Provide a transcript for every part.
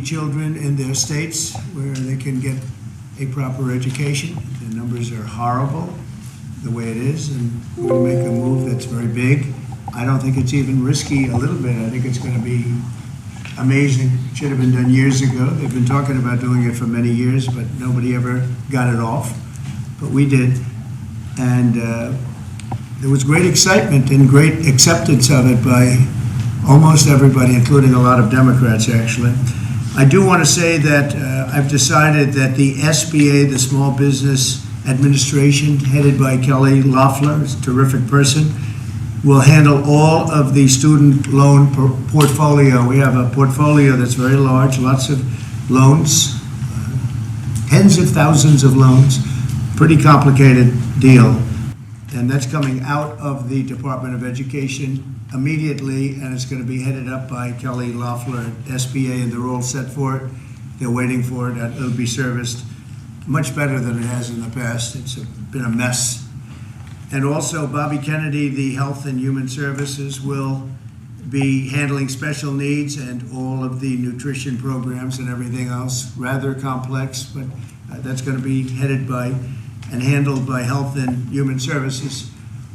children in their states where they can get a proper education. The numbers are horrible the way it is, and we're going to make a move that's very big. I don't think it's even risky a little bit. I think it's going to be amazing. It should have been done years ago. They've been talking about doing it for many years, but nobody ever got it off. But we did. And there was great excitement and great acceptance of it by almost everybody, including a lot of Democrats, actually. I do want to say that I've decided that the SBA, the Small Business Administration, headed by Kelly Loeffler, is a terrific person, will handle all of the student loan portfolio. We have a portfolio that's very large, lots of loans, tens of thousands of loans, pretty complicated deal. And that's coming out of the Department of Education immediately, and it's going to be headed up by Kelly Loeffler at SBA, and they're all set for it. They're waiting for it. It'll be serviced much better than it has in the past. It's been a mess. And also, Bobby Kennedy, the Health and Human Services, will be handling special needs and all of the nutrition programs and everything else. Rather complex, but that's going to be headed by and handled by Health and Human Services.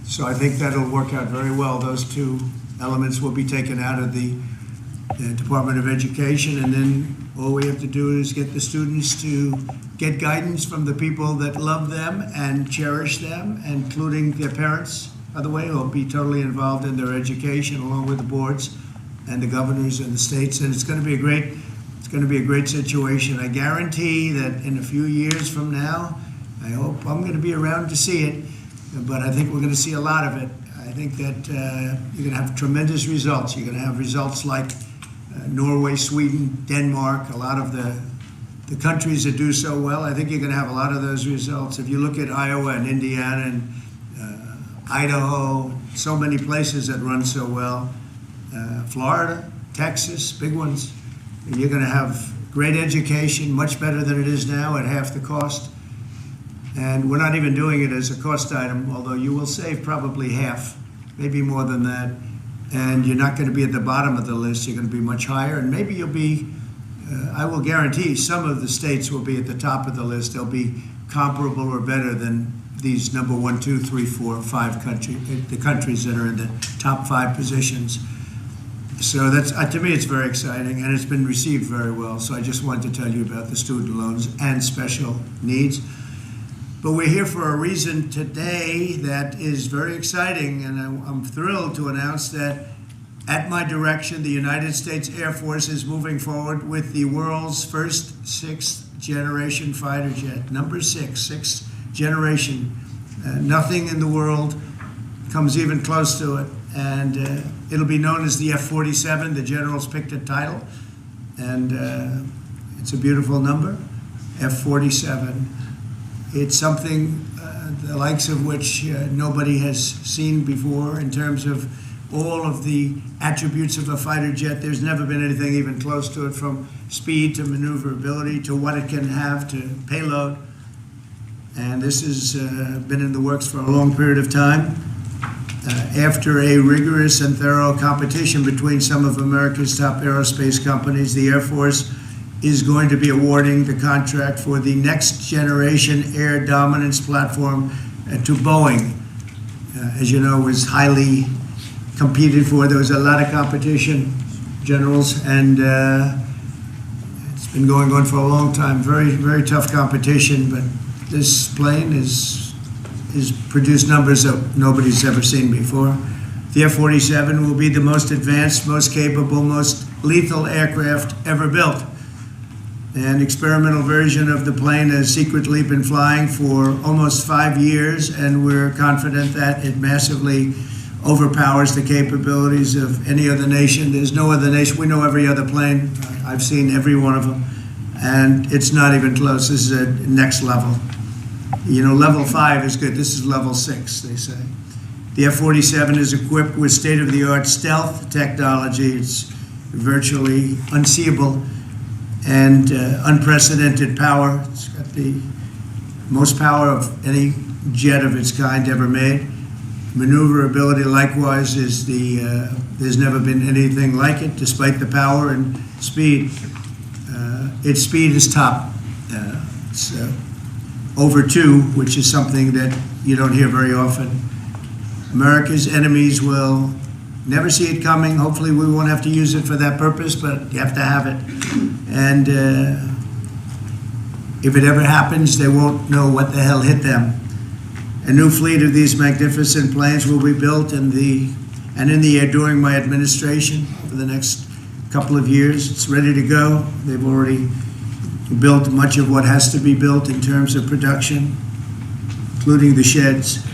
So I think that'll work out very well. Those two elements will be taken out of the Department of Education, and then all we have to do is get the students to get guidance from the people that love them and cherish them, including their parents, by the way, who will be totally involved in their education along with the boards and the governors and the states. And it's going to be a great situation. I guarantee that in a few years from now, I hope I'm going to be around to see it, but I think we're going to see a lot of it. I think that you're going to have tremendous results. You're going to have results like Norway, Sweden, Denmark, a lot of the countries that do so well. I think you're going to have a lot of those results. If you look at Iowa and Indiana and Idaho, so many places that run so well, Florida, Texas, big ones, you're going to have great education, much better than it is now at half the cost. And we're not even doing it as a cost item, although you will save probably half, maybe more than that. And you're not going to be at the bottom of the list. You're going to be much higher. And maybe you'll be, I will guarantee some of the states will be at the top of the list. They'll be comparable or better than these number 1, 2, 3, 4, 5 countries, the countries that are in the top 5 positions. So that's, to me, it's very exciting, and it's been received very well. So I just wanted to tell you about the student loans and special needs. But we're here for a reason today that is very exciting, and I'm thrilled to announce that at my direction, the United States Air Force is moving forward with the world's first 6th generation fighter jet. Number 6, 6th generation. Nothing in the world comes even close to it. And it'll be known as the F-47. The generals picked a title, and it's a beautiful number, F-47. It's something the likes of which nobody has seen before in terms of all of the attributes of a fighter jet. There's never been anything even close to it, from speed to maneuverability to what it can have to payload. And this has been in the works for a long period of time. After a rigorous and thorough competition between some of America's top aerospace companies, the Air Force is going to be awarding the contract for the next generation air dominance platform to Boeing. As you know, was highly competed for. There was a lot of competition, generals, and it's been going on for a long time. Very, very tough competition, but this plane is produced numbers that nobody's ever seen before. The F-47 will be the most advanced, most capable, most lethal aircraft ever built. An experimental version of the plane has secretly been flying for almost 5 years, and we're confident that it massively overpowers the capabilities of any other nation. There's no other nation. We know every other plane. I've seen every one of them, and it's not even close. This is a next level. You know, level 5 is good. This is level 6, they say. The F-47 is equipped with state-of-the-art stealth technology. It's virtually unseeable and unprecedented power. It's got the most power of any jet of its kind ever made. Maneuverability, likewise, is there's never been anything like it, despite the power and speed. its speed is top. It's over 2, which is something that you don't hear very often. America's enemies will never see it coming. Hopefully we won't have to use it for that purpose, but you have to have it. And if it ever happens, they won't know what the hell hit them. A new fleet of these magnificent planes will be built in the air during my administration over the next couple of years. It's ready to go. They've already built much of what has to be built in terms of production, including the sheds.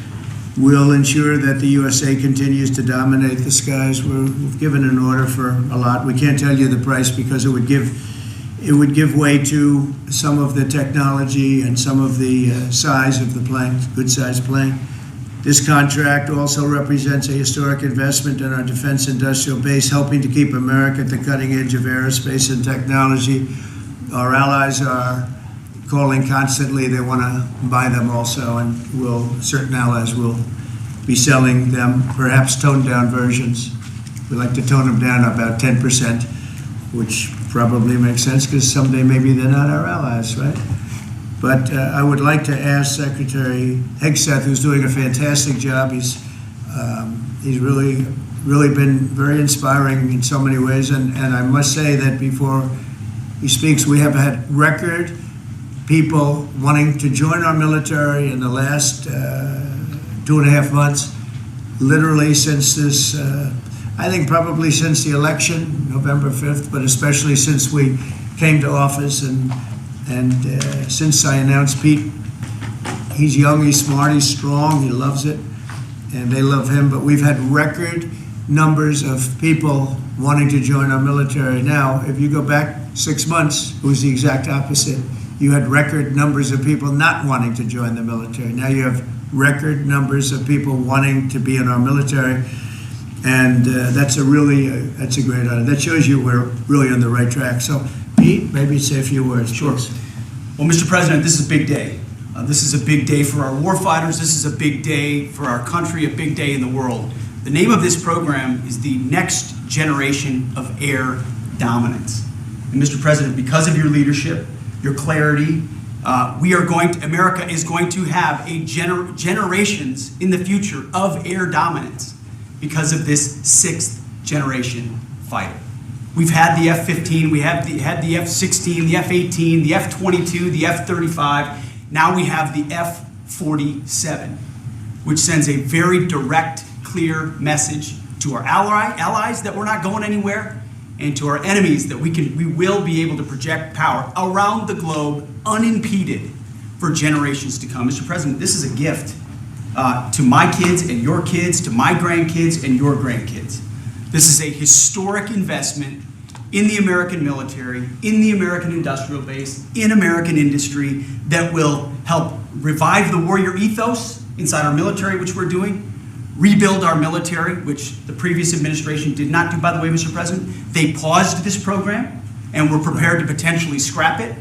We'll ensure that the USA continues to dominate the skies. We've given an order for a lot. We can't tell you the price because it would give way to some of the technology and some of the size of the plane, good-sized plane. This contract also represents a historic investment in our defense industrial base, helping to keep America at the cutting edge of aerospace and technology. Our allies are calling constantly. They want to buy them also, and certain allies will be selling them, perhaps toned-down versions. We like to tone them down about 10%, which probably makes sense because someday maybe they're not our allies, right? But I would like to ask Secretary Hegseth, who's doing a fantastic job. He's really been very inspiring in so many ways, and I must say that before he speaks, we have had record people wanting to join our military in the last 2.5 months, literally since this, I think probably since the election, November 5th, but especially since we came to office and since I announced Pete. He's young, he's smart, he's strong, he loves it, and they love him, but we've had record numbers of people wanting to join our military. Now, if you go back 6 months, it was the exact opposite. You had record numbers of people not wanting to join the military. Now you have record numbers of people wanting to be in our military, and that's a great honor. That shows you we're really on the right track. So, Pete, maybe say a few words. Sure. Well, Mr. President, this is a big day. This is a big day for our warfighters. This is a big day for our country, a big day in the world. The name of this program is the Next Generation of Air Dominance. And Mr. President, because of your leadership, your clarity, America is going to have generations in the future of air dominance because of this 6th generation fighter. We've had the F-15, we had the F-16, the F-18, the F-22, the F-35. Now we have the F-47, which sends a very direct, clear message to our allies that we're not going anywhere, and to our enemies that we will be able to project power around the globe unimpeded for generations to come. Mr. President, this is a gift to my kids and your kids, to my grandkids and your grandkids. This is a historic investment in the American military, in the American industrial base, in American industry that will help revive the warrior ethos inside our military, which we're doing, rebuild our military, which the previous administration did not do, by the way, Mr. President. They paused this program, and we're prepared to potentially scrap it.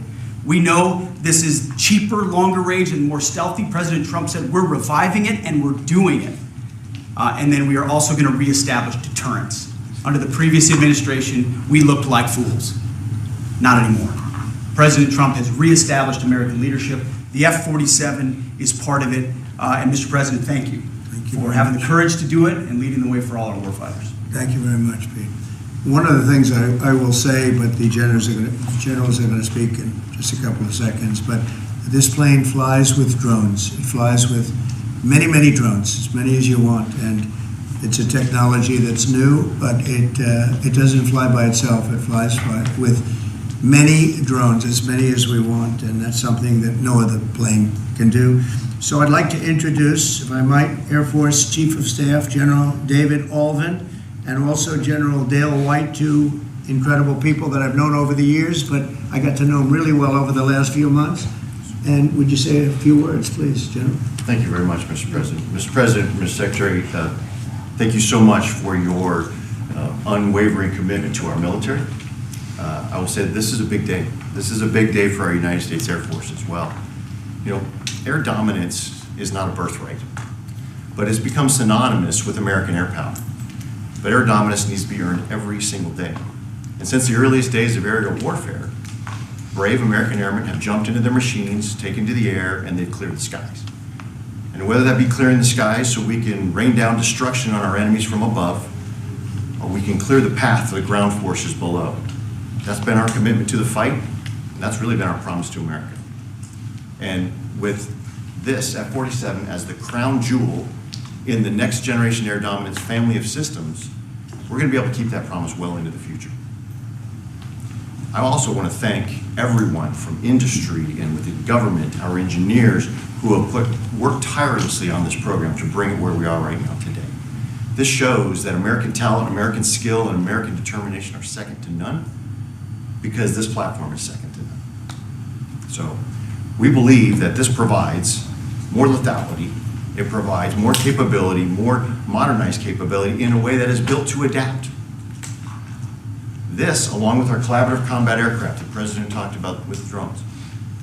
We know this is cheaper, longer range, and more stealthy. President Trump said we're reviving it, and we're doing it. And then we are also going to reestablish deterrence. Under the previous administration, we looked like fools. Not anymore. President Trump has reestablished American leadership. The F-47 is part of it. And Mr. President, thank you for having the courage to do it and leading the way for all our warfighters. Thank you very much, Pete. One of the things I will say, but the generals are going to speak in just a couple of seconds, but this plane flies with drones. It flies with many, many drones, as many as you want, and it's a technology that's new, but it doesn't fly by itself. It flies with many drones, as many as we want, and that's something that no other plane can do. So I'd like to introduce, if I might, Air Force Chief of Staff General David Alvin, and also General Dale White, two incredible people that I've known over the years, but I got to know them really well over the last few months. And would you say a few words, please, General? Thank you very much, Mr. President. Mr. President, Mr. Secretary, thank you so much for your unwavering commitment to our military. I will say this is a big day. This is a big day for our United States Air Force as well. You know, air dominance is not a birthright, but it's become synonymous with American air power. But air dominance needs to be earned every single day. And since the earliest days of aerial warfare, brave American airmen have jumped into their machines, taken to the air, and they've cleared the skies. And whether that be clearing the skies so we can rain down destruction on our enemies from above, or we can clear the path to the ground forces below. That's been our commitment to the fight, and that's really been our promise to America. And with this F-47 as the crown jewel in the next generation air dominance family of systems, we're going to be able to keep that promise well into the future. I also want to thank everyone from industry and within government, our engineers, who have worked tirelessly on this program to bring it where we are right now today. This shows that American talent, American skill, and American determination are second to none, because this platform is second to none. So we believe that this provides more lethality, it provides more capability, more modernized capability in a way that is built to adapt. This, along with our collaborative combat aircraft the President talked about with drones,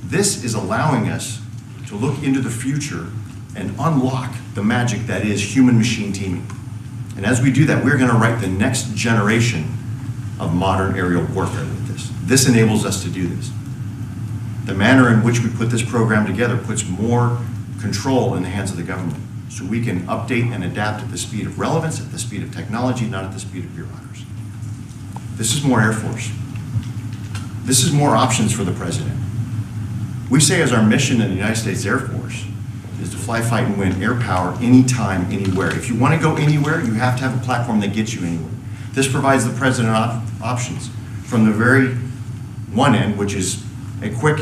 this is allowing us to look into the future and unlock the magic that is human-machine teaming. And as we do that, we're going to write the next generation of modern aerial warfare with this. This enables us to do this. The manner in which we put this program together puts more control in the hands of the government, so we can update and adapt at the speed of relevance, at the speed of technology, not at the speed of bureaucracy. This is more Air Force. This is more options for the President. We say as our mission in the United States Air Force is to fly, fight, and win air power anytime, anywhere. If you want to go anywhere, you have to have a platform that gets you anywhere. This provides the President options from the very one end, which is a quick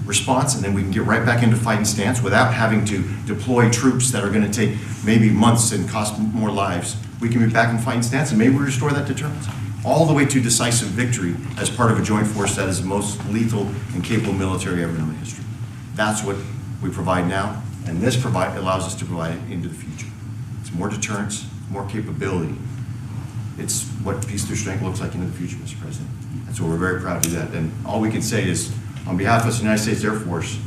response, and then we can get right back into fighting stance without having to deploy troops that are going to take maybe months and cost more lives. We can be back in fighting stance, and maybe we restore that deterrence. All the way to decisive victory as part of a joint force that is the most lethal and capable military ever known in history. That's what we provide now, and this allows us to provide it into the future. It's more deterrence, more capability. It's what peace through strength looks like into the future, Mr. President. And so we're very proud to do that. And all we can say is, on behalf of the United States Air Force,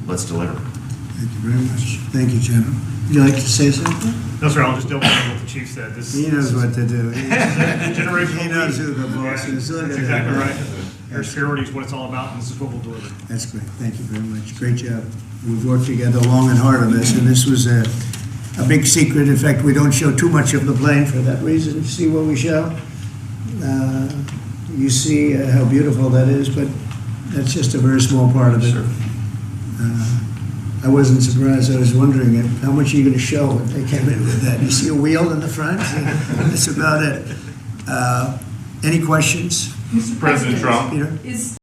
let's deliver. Thank you very much. Thank you, General. Would you like to say something? No, sir, I'll just double check what the chief said. He knows what to do. Generational He knows who the boss is. That's exactly right. Air security is what it's all about, and this is what we'll deliver. That's great. Thank you very much. Great job. We've worked together long and hard on this, and this was a big secret. In fact, we don't show too much of the plane for that reason. You see what we show? You see how beautiful that is, but that's just a very small part of it. Sure. I wasn't surprised. I was wondering how much are you going to show when they came in with that. You see a wheel in the front? That's about it. Any questions? Mr. President Trump. Peter? Is